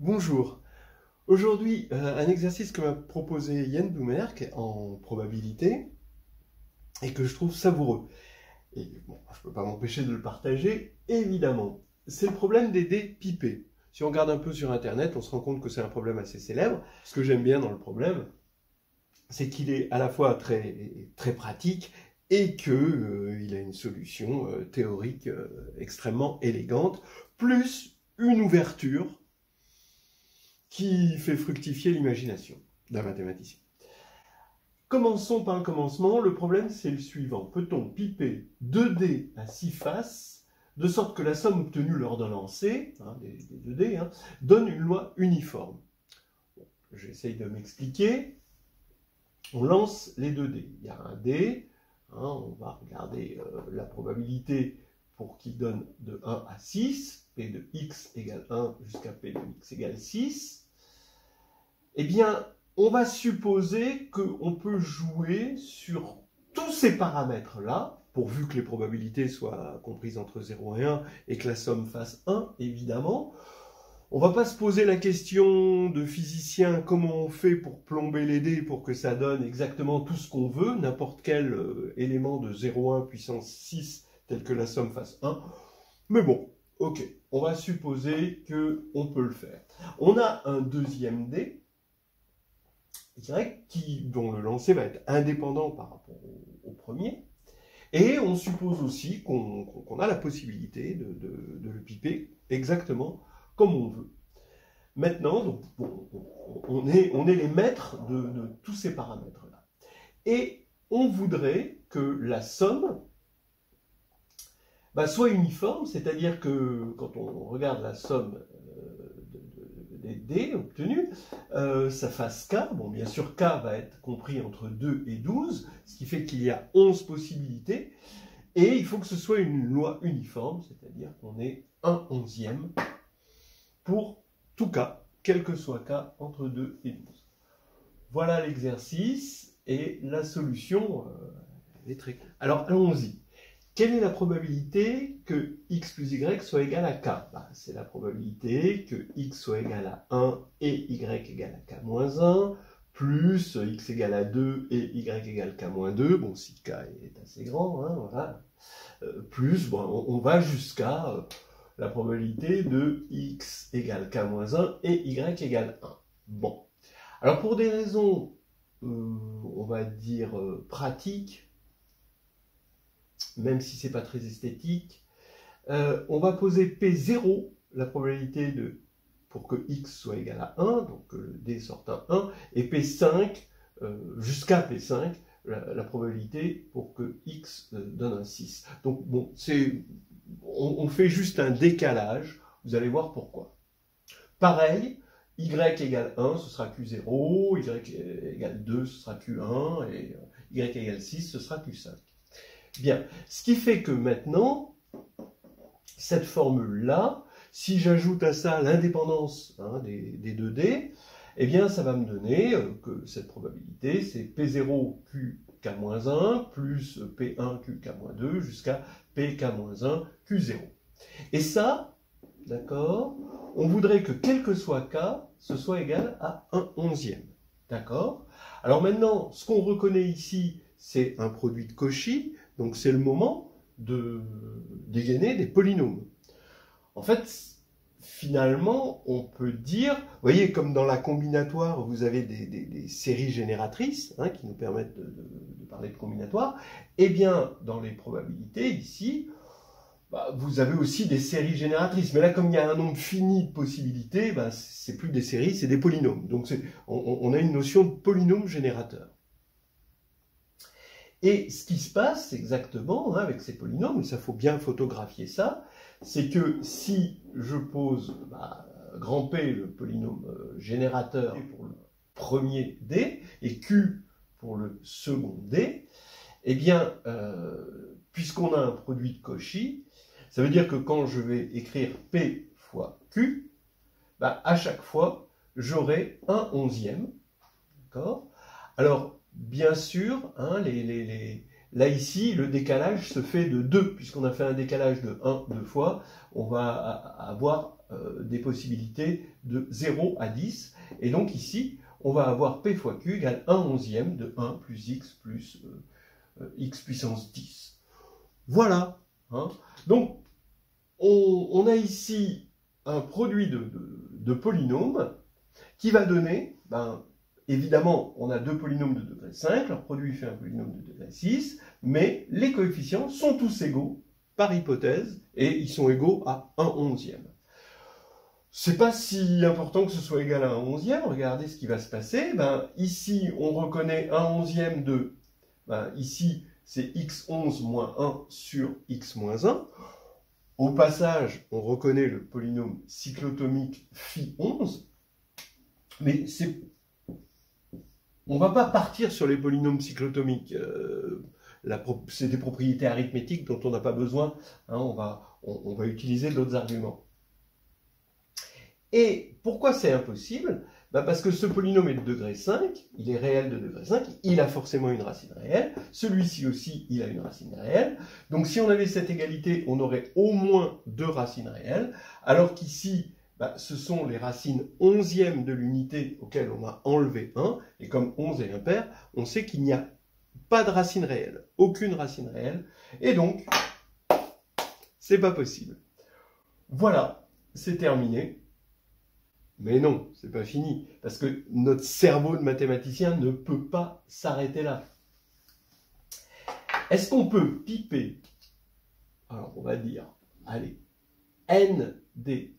Bonjour. Aujourd'hui, un exercice que m'a proposé Yann Blumerck en probabilité et que je trouve savoureux. Et bon, je ne peux pas m'empêcher de le partager, évidemment. C'est le problème des dés pipés. Si on regarde un peu sur Internet, on se rend compte que c'est un problème assez célèbre. Ce que j'aime bien dans le problème, c'est qu'il est à la fois très pratique et qu'il a une solution théorique extrêmement élégante, plus une ouverture qui fait fructifier l'imagination d'un mathématicien. Commençons par le commencement. Le problème, c'est le suivant. Peut-on piper 2 dés à 6 faces, de sorte que la somme obtenue lors d'un lancer, des 2 dés, donne une loi uniforme? Bon, j'essaye de m'expliquer. On lance les 2 dés. Il y a un dé, on va regarder la probabilité pour qu'il donne de 1 à 6, P de x égale 1 jusqu'à P de x égale 6. Eh bien, on va supposer qu'on peut jouer sur tous ces paramètres-là, pourvu que les probabilités soient comprises entre 0 et 1 et que la somme fasse 1, évidemment. On ne va pas se poser la question de physicien, comment on fait pour plomber les dés pour que ça donne exactement tout ce qu'on veut, n'importe quel élément de 0,1 puissance 6 tel que la somme fasse 1. Mais bon, ok, on va supposer qu'on peut le faire. On a un deuxième dé, dont le lancer va être indépendant par rapport au premier. Et on suppose aussi qu'on a la possibilité de le piper exactement comme on veut. Maintenant, donc, on est les maîtres de tous ces paramètres-là. Et on voudrait que la somme soit uniforme, c'est-à-dire que quand on regarde la somme des dés obtenus, ça fasse K. Bon, bien sûr, K va être compris entre 2 et 12, ce qui fait qu'il y a 11 possibilités. Et il faut que ce soit une loi uniforme, c'est-à-dire qu'on ait un onzième pour tout K, quel que soit K entre 2 et 12. Voilà l'exercice et la solution est très cool. Alors, allons-y. Quelle est la probabilité que x plus y soit égal à k? C'est la probabilité que x soit égal à 1 et y égale à k moins 1, plus x égale à 2 et y égale k moins 2, bon, si k est assez grand, voilà, plus, bon, on va jusqu'à la probabilité de x égale k moins 1 et y égale 1. Bon, alors pour des raisons, on va dire, pratiques, même si ce n'est pas très esthétique, on va poser P0, la probabilité pour que x soit égal à 1, donc que le d sorte un 1, et P5, jusqu'à P5, la probabilité pour que x donne un 6. Donc bon, on fait juste un décalage, vous allez voir pourquoi. Pareil, y égale 1, ce sera Q0, y égale 2, ce sera Q1, et y égale 6, ce sera Q5. Bien, ce qui fait que maintenant, cette formule-là, si j'ajoute à ça l'indépendance des 2 dés, eh bien ça va me donner que cette probabilité, c'est P0Qk-1 plus P1Qk-2 jusqu'à Pk-1 Q0. Et ça, d'accord, on voudrait que quel que soit K, ce soit égal à 1 onzième. D'accord? Alors maintenant, ce qu'on reconnaît ici, c'est un produit de Cauchy, donc c'est le moment de dégainer des polynômes. En fait, finalement, on peut dire, vous voyez, comme dans la combinatoire, vous avez des séries génératrices qui nous permettent de parler de combinatoire, et bien, dans les probabilités, ici, vous avez aussi des séries génératrices. Mais là, comme il y a un nombre fini de possibilités, c'est plus des séries, c'est des polynômes. Donc, on a une notion de polynôme générateur. Et ce qui se passe exactement avec ces polynômes, et ça faut bien photographier ça, c'est que si je pose grand P, le polynôme générateur pour le premier D, et Q pour le second D, eh bien, puisqu'on a un produit de Cauchy, ça veut dire que quand je vais écrire P fois Q, à chaque fois, j'aurai un onzième. D'accord? Alors, bien sûr, là ici, le décalage se fait de 2, puisqu'on a fait un décalage de 1 deux fois, on va avoir des possibilités de 0 à 10. Et donc ici, on va avoir P fois Q égale 1/11 de 1 plus x puissance 10. Voilà. Hein. Donc, on a ici un produit de polynômes qui va donner, évidemment, on a deux polynômes de degré 5, leur produit fait un polynôme de degré 6, mais les coefficients sont tous égaux, par hypothèse, et ils sont égaux à 1/11. C'est pas si important que ce soit égal à 1/11, regardez ce qui va se passer. Ici, on reconnaît 1/11 de, ici, c'est x11 moins 1 sur x moins 1. Au passage, on reconnaît le polynôme cyclotomique phi11, mais on ne va pas partir sur les polynômes cyclotomiques. C'est des propriétés arithmétiques dont on n'a pas besoin. Hein, on va utiliser d'autres arguments. Et pourquoi c'est impossible? Parce que ce polynôme est de degré 5, il est réel de degré 5, il a forcément une racine réelle, celui-ci aussi, il a une racine réelle. Donc si on avait cette égalité, on aurait au moins deux racines réelles, alors qu'ici, ce sont les racines 11e de l'unité auxquelles on a enlevé 1, et comme 11 est impair, on sait qu'il n'y a pas de racine réelle, aucune racine réelle, et donc, c'est pas possible. Voilà, c'est terminé. Mais non, c'est pas fini, parce que notre cerveau de mathématicien ne peut pas s'arrêter là. Est-ce qu'on peut piper, alors on va dire, allez, ND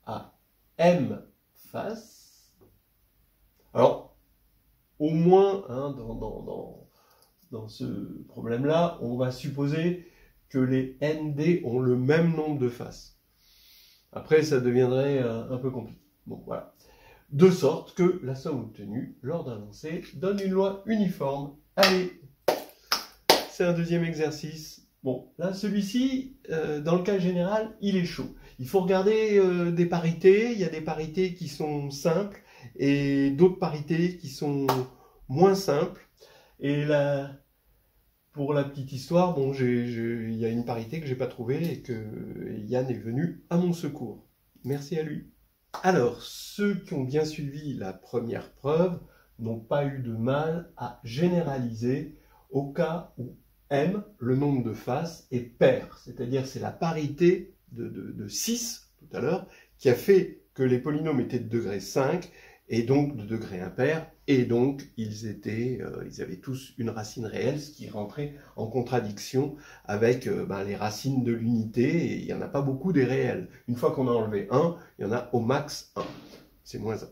à M face, alors, au moins, hein, dans ce problème-là, on va supposer que les ND ont le même nombre de faces. Après, ça deviendrait un peu compliqué. Bon, voilà. De sorte que la somme obtenue lors d'un lancer donne une loi uniforme. Allez, c'est un deuxième exercice. Bon, là, celui-ci, dans le cas général, il est chaud. Il faut regarder des parités. Il y a des parités qui sont simples et d'autres parités qui sont moins simples. Et là, pour la petite histoire, bon, il y a une parité que j'ai pas trouvée et que Yann est venu à mon secours. Merci à lui. Alors, ceux qui ont bien suivi la première preuve n'ont pas eu de mal à généraliser au cas où M, le nombre de faces, est pair. C'est-à-dire c'est la parité de 6 tout à l'heure qui a fait que les polynômes étaient de degré 5 et donc de degré impair, et donc ils avaient tous une racine réelle, ce qui rentrait en contradiction avec les racines de l'unité, et il n'y en a pas beaucoup des réels. Une fois qu'on a enlevé 1, il y en a au max 1. C'est moins 1.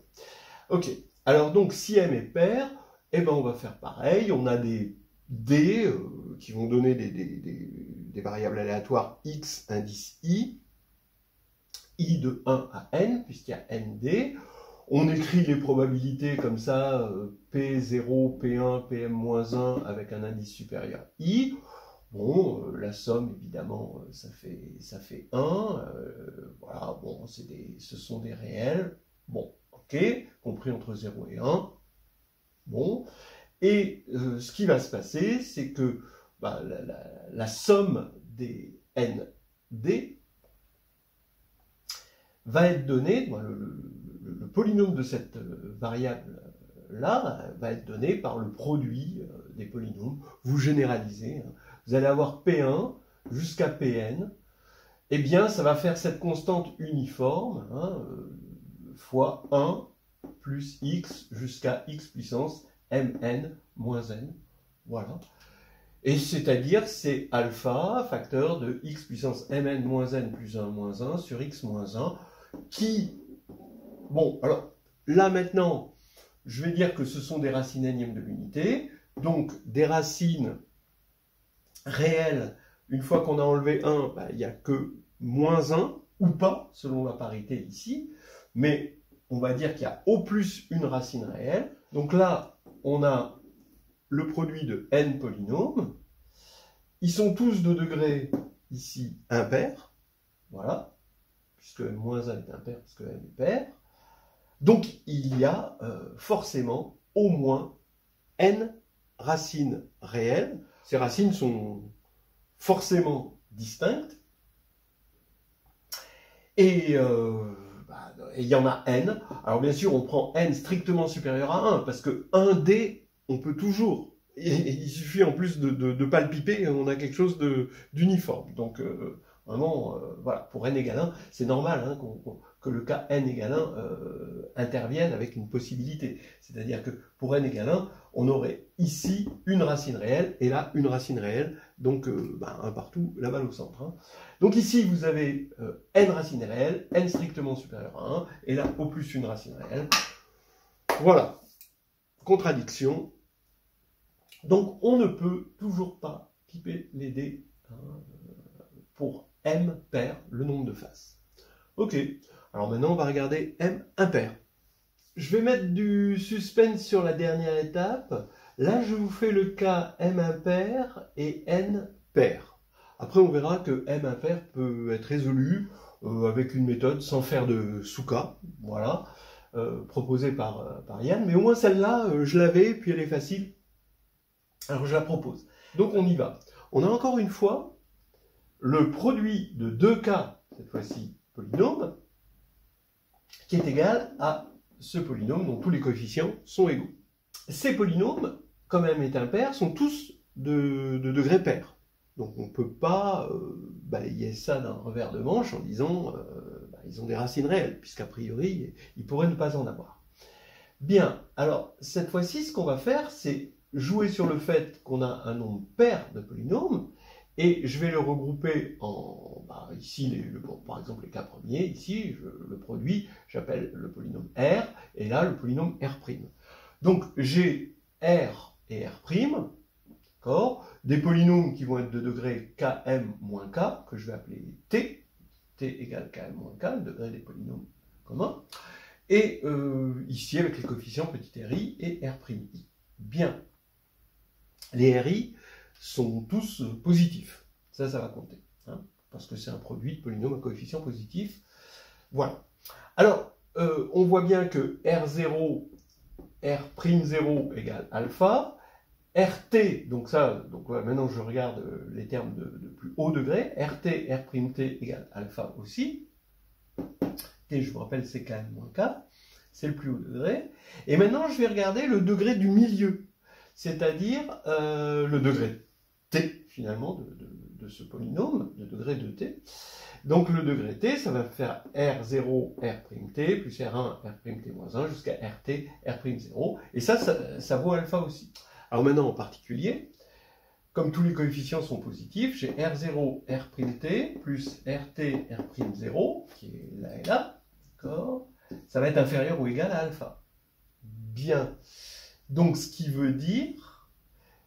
Ok, alors donc si M est pair, on va faire pareil, on a des D qui vont donner des variables aléatoires x indice i de 1 à n, puisqu'il y a nd. On écrit les probabilités comme ça, P0, P1, PM-1 avec un indice supérieur I. Bon, la somme, évidemment, ça fait 1. Voilà, bon, ce sont des réels. Bon, ok, compris entre 0 et 1. Bon, et ce qui va se passer, c'est que la somme des ND va être donnée, le polynôme de cette variable-là va être donné par le produit des polynômes. Vous généralisez, hein. Vous allez avoir P1 jusqu'à Pn. Eh bien, ça va faire cette constante uniforme, hein, fois 1 plus x jusqu'à x puissance mn moins n. Voilà. Et c'est-à-dire, c'est alpha, facteur de x puissance mn moins n plus 1 moins 1 sur x moins 1, qui... Bon, alors, là maintenant, je vais dire que ce sont des racines énièmes de l'unité, donc des racines réelles, une fois qu'on a enlevé 1, il n'y a que moins 1, ou pas, selon la parité ici, mais on va dire qu'il y a au plus une racine réelle. Donc là, on a le produit de n polynômes. Ils sont tous de degré, ici, impair. Voilà. Puisque m-1 est impair, puisque m est pair. Donc, il y a forcément au moins n racines réelles. Ces racines sont forcément distinctes. Et il y en a n. Alors bien sûr, on prend n strictement supérieur à 1, parce que 1D, on peut toujours. Et il suffit en plus de pas le piper, on a quelque chose d'uniforme. Donc vraiment, voilà, pour n égale 1, c'est normal hein, que le cas n égale 1 intervienne avec une possibilité. C'est-à-dire que pour n égale 1, on aurait ici une racine réelle, et là une racine réelle, donc 1 partout, la balle au centre. Hein. Donc ici, vous avez n racines réelles, n strictement supérieur à 1, et là, au plus une racine réelle. Voilà. Contradiction. Donc, on ne peut toujours pas piper les dés hein, pour m pair, le nombre de faces. Ok. Alors maintenant, on va regarder m impair. Je vais mettre du suspense sur la dernière étape. Là, je vous fais le cas m impair et n pair. Après, on verra que m impair peut être résolu avec une méthode sans faire de sous-cas, voilà, proposée par Yann. Mais au moins celle-là, je l'avais, puis elle est facile. Alors je la propose. Donc on y va. On a encore une fois le produit de deux cas, cette fois-ci polynôme, qui est égal à ce polynôme dont tous les coefficients sont égaux. Ces polynômes, comme m est impair, sont tous de degré pair. Donc on ne peut pas balayer ça d'un revers de manche en disant ils ont des racines réelles, puisqu'a priori, ils pourraient ne pas en avoir. Bien, alors cette fois-ci, ce qu'on va faire, c'est jouer sur le fait qu'on a un nombre pair de polynômes, et je vais le regrouper en, ici, par exemple, les cas premiers, ici, le produit, j'appelle le polynôme R, et là, le polynôme R'. Donc, j'ai R et R', d'accord, des polynômes qui vont être de degré Km moins K, que je vais appeler T, T égale Km moins K, le degré des polynômes communs, et ici, avec les coefficients petit ri et R'I. Bien. Les RI sont tous positifs. Ça va compter. Hein, parce que c'est un produit de polynômes à coefficient positif. Voilà. Alors, on voit bien que R0, R'0 égale alpha. RT, donc voilà, maintenant je regarde les termes de plus haut degré. RT, R'T égale alpha aussi. T, je vous rappelle, c'est Kn moins K. C'est le plus haut degré. Et maintenant, je vais regarder le degré du milieu. C'est-à-dire le degré t, finalement, de ce polynôme, le degré de t. Donc le degré t, ça va faire R0, R'T, plus R1, R'T moins 1, jusqu'à RT, R'0. Et ça vaut alpha aussi. Alors maintenant, en particulier, comme tous les coefficients sont positifs, j'ai R0, R'T, plus RT, R'0, qui est là et là, d'accord. Ça va être inférieur ou égal à alpha. Bien. Donc, ce qui veut dire,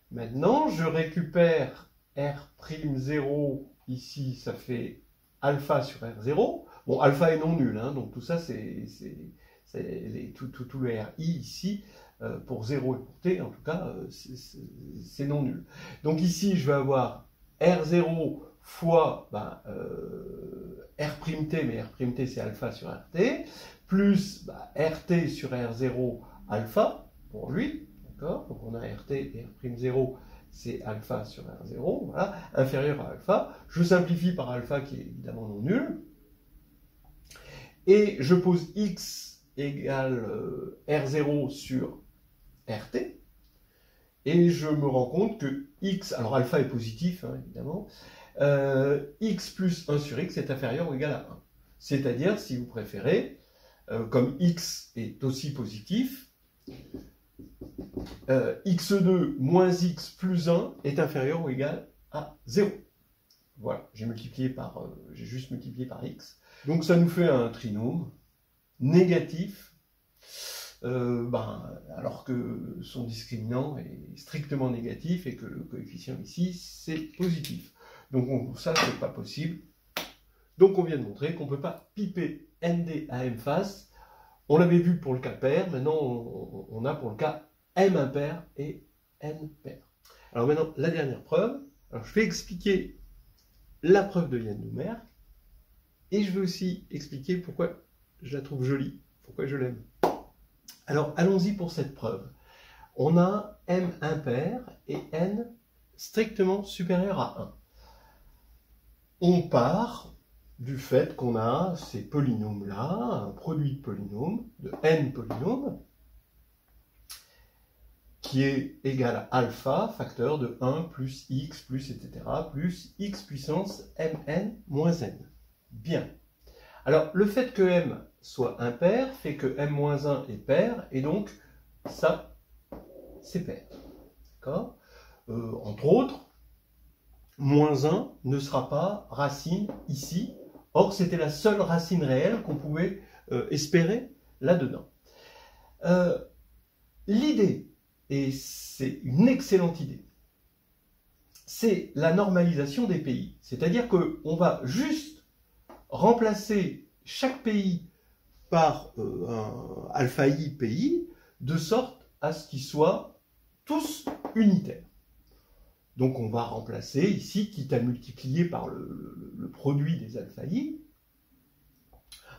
maintenant, je récupère R'0, ici, ça fait alpha sur R0. Bon, alpha est non nul, hein, donc tout ça, tout le RI ici, pour 0 et pour T, en tout cas, c'est non nul. Donc ici, je vais avoir R0 fois R'T, mais R'T, c'est alpha sur RT, plus RT sur R0 alpha, pour lui, d'accord. Donc on a RT et R'0, c'est alpha sur R0, voilà, inférieur à alpha. Je simplifie par alpha qui est évidemment non nul. Et je pose x égale R0 sur RT. Et je me rends compte que x, alors alpha est positif, hein, évidemment, x plus 1 sur x est inférieur ou égal à 1. C'est-à-dire, si vous préférez, comme x est aussi positif, x2 moins x plus 1 est inférieur ou égal à 0. Voilà, j'ai juste multiplié par x. Donc ça nous fait un trinôme négatif, alors que son discriminant est strictement négatif et que le coefficient ici, c'est positif. Donc ça, c'est pas possible. Donc on vient de montrer qu'on ne peut pas piper ND à M face. On l'avait vu pour le cas pair, maintenant on a pour le cas M impair et N pair. Alors maintenant, la dernière preuve. Alors je vais expliquer la preuve de Yann Doumerc et je vais aussi expliquer pourquoi je la trouve jolie, pourquoi je l'aime. Alors allons-y pour cette preuve. On a M impair et N strictement supérieur à 1. On part du fait qu'on a ces polynômes-là, un produit de polynômes, de n polynômes, qui est égal à alpha, facteur de 1 plus x plus etc. plus x puissance mn moins n. Bien. Alors, le fait que m soit impair fait que m-1 est pair, et donc ça, c'est pair. D'accord ? Entre autres, moins 1 ne sera pas racine ici. Or, c'était la seule racine réelle qu'on pouvait espérer là-dedans. L'idée, et c'est une excellente idée, c'est la normalisation des pays. C'est-à-dire qu'on va juste remplacer chaque pays par un alpha i pays, de sorte à ce qu'ils soient tous unitaires. Donc on va remplacer ici, quitte à multiplier par le produit des alpha i,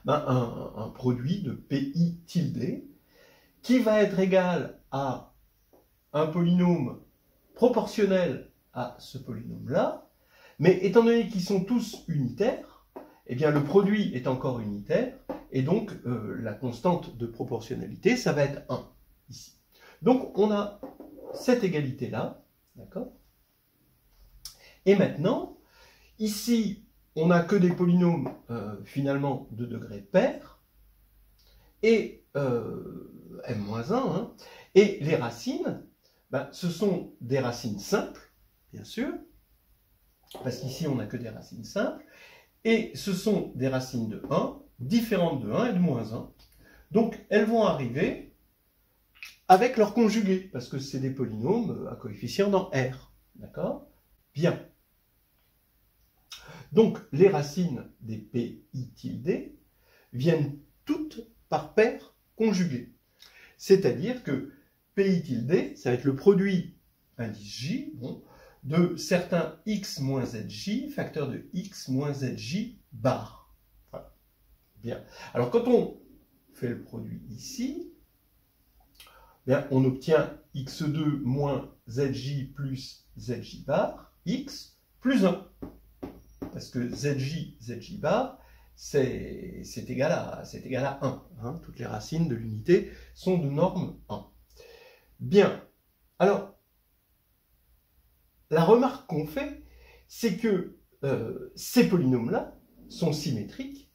un produit de pi tilde, qui va être égal à un polynôme proportionnel à ce polynôme-là, mais étant donné qu'ils sont tous unitaires, eh bien le produit est encore unitaire, et donc la constante de proportionnalité, ça va être 1, ici. Donc on a cette égalité-là, d'accord ? Et maintenant, ici, on n'a que des polynômes, finalement, de degré pair, et m-1, hein, et les racines, ben, ce sont des racines simples, bien sûr, parce qu'ici, on n'a que des racines simples, et ce sont des racines de 1, différentes de 1 et de moins 1. Donc, elles vont arriver avec leur conjugué, parce que c'est des polynômes à coefficient dans R. D'accord ? Bien. Donc, les racines des pi tilde viennent toutes par paire conjuguée. C'est-à-dire que pi tilde, ça va être le produit indice j, bon, de certains x moins zj, facteur de x moins zj bar. Voilà. Bien. Alors, quand on fait le produit ici, bien, on obtient x2 moins zj plus zj bar, x plus 1. Parce que zj bar, c'est égal à 1. Hein. Toutes les racines de l'unité sont de norme 1. Bien. Alors, la remarque qu'on fait, c'est que ces polynômes-là sont symétriques,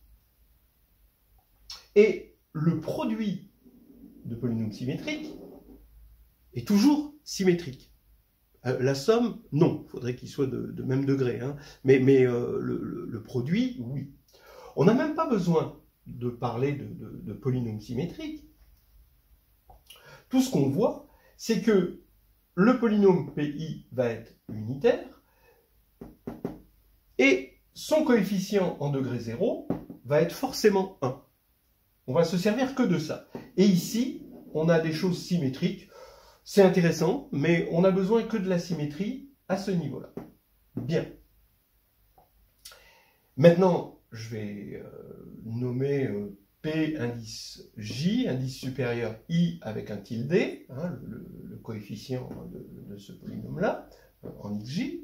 et le produit de polynômes symétriques est toujours symétrique. La somme, non, il faudrait qu'il soit de même degré, hein. mais le produit, oui. On n'a même pas besoin de parler de polynômes symétriques. Tout ce qu'on voit, c'est que le polynôme pi va être unitaire, et son coefficient en degré 0 va être forcément 1. On va se servir que de ça. Et ici, on a des choses symétriques. C'est intéressant, mais on n'a besoin que de la symétrie à ce niveau-là. Bien. Maintenant, je vais nommer P indice J, indice supérieur I avec un tilde, hein, le coefficient de ce polynôme-là, en xj.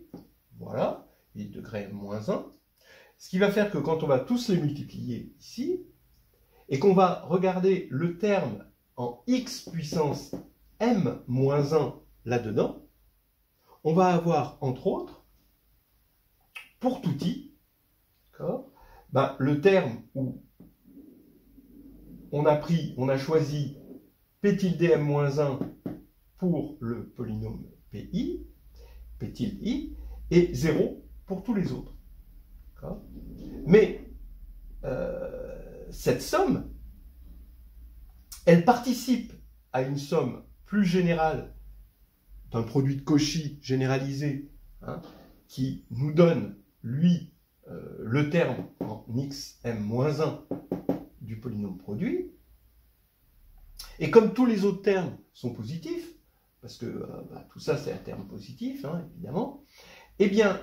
Voilà, et degré moins 1. Ce qui va faire que quand on va tous les multiplier ici, et qu'on va regarder le terme en x puissance m moins 1 là-dedans, on va avoir, entre autres, pour tout i, ben, le terme où on a choisi p tilde m moins 1 pour le polynôme pi, p tilde i, et 0 pour tous les autres. Mais cette somme, elle participe à une somme plus générale d'un produit de Cauchy généralisé, hein, qui nous donne, lui, le terme en xm-1 du polynôme produit. Et comme tous les autres termes sont positifs, parce que tout ça c'est un terme positif, hein, évidemment, eh bien,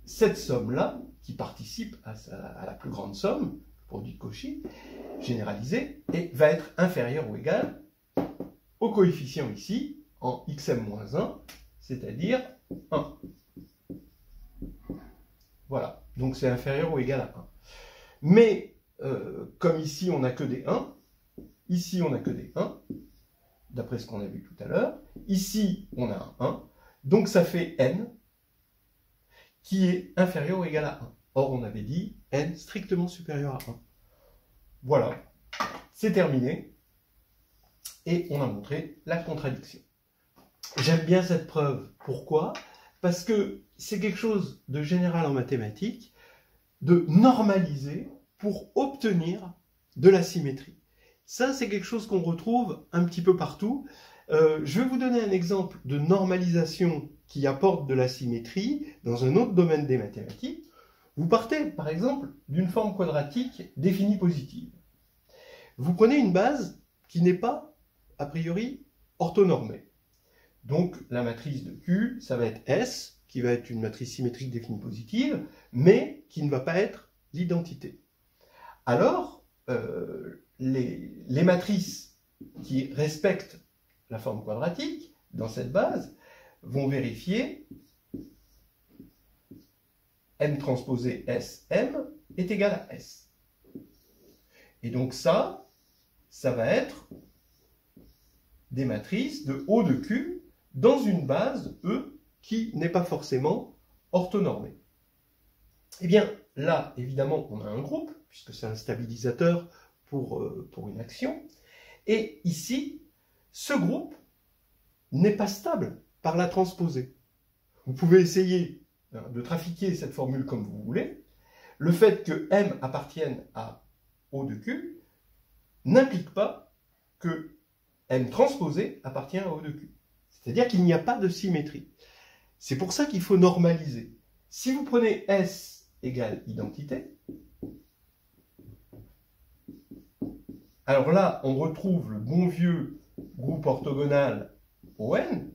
cette somme-là, qui participe à la plus grande somme, produit de Cauchy, généralisé, et va être inférieur ou égal au coefficient ici, en xm-1, c'est-à-dire 1. Voilà, donc c'est inférieur ou égal à 1. Mais comme ici on n'a que des 1, ici on n'a que des 1, d'après ce qu'on a vu tout à l'heure, ici on a un 1, donc ça fait n qui est inférieur ou égal à 1. Or on avait dit n strictement supérieur à 1. Voilà, c'est terminé. Et on a montré la contradiction. J'aime bien cette preuve. Pourquoi? Parce que c'est quelque chose de général en mathématiques, de normaliser pour obtenir de la symétrie. Ça, c'est quelque chose qu'on retrouve un petit peu partout. Je vais vous donner un exemple de normalisation qui apporte de la symétrie dans un autre domaine des mathématiques. Vous partez, par exemple, d'une forme quadratique définie positive. Vous prenez une base qui n'est pas a priori orthonormée. Donc la matrice de Q, ça va être S, qui va être une matrice symétrique définie positive, mais qui ne va pas être l'identité. Alors, les matrices qui respectent la forme quadratique, dans cette base, vont vérifier M transposé SM est égal à S. Et donc ça va être des matrices de O de Q dans une base E qui n'est pas forcément orthonormée. Eh bien, là, évidemment, on a un groupe, puisque c'est un stabilisateur pour une action. Et ici, ce groupe n'est pas stable par la transposée. Vous pouvez essayer de trafiquer cette formule comme vous voulez. Le fait que M appartienne à O de Q n'implique pas que M transposé appartient à O de Q. C'est-à-dire qu'il n'y a pas de symétrie. C'est pour ça qu'il faut normaliser. Si vous prenez S égale identité, alors là, on retrouve le bon vieux groupe orthogonal ON.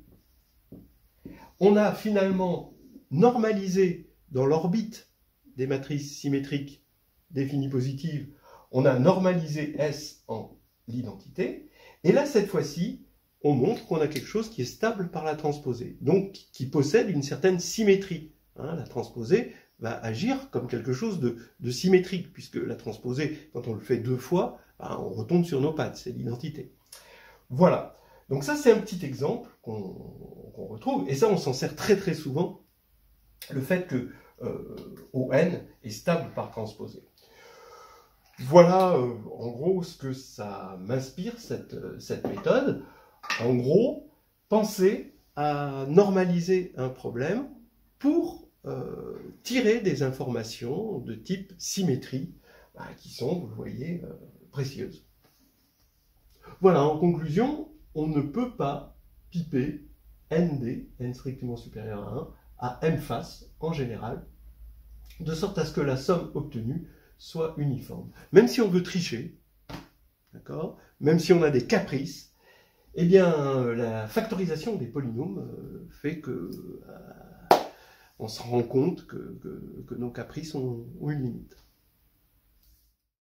On a finalement normalisé dans l'orbite des matrices symétriques définies positives, on a normalisé S en l'identité. Et là, cette fois-ci, on montre qu'on a quelque chose qui est stable par la transposée, donc qui possède une certaine symétrie. La transposée va agir comme quelque chose de symétrique, puisque la transposée, quand on le fait deux fois, on retombe sur nos pattes, c'est l'identité. Voilà, donc ça c'est un petit exemple qu'on retrouve, et ça on s'en sert très très souvent, le fait que ON est stable par transposée. Voilà en gros ce que ça m'inspire, cette méthode. En gros, pensez à normaliser un problème pour tirer des informations de type symétrie, qui sont, vous le voyez, précieuses. Voilà, en conclusion, on ne peut pas piper ND, n strictement supérieur à 1, à M face en général, de sorte à ce que la somme obtenue soit uniforme. Même si on veut tricher, d'accord, même si on a des caprices, eh bien, la factorisation des polynômes fait que on se rend compte que nos caprices ont une limite.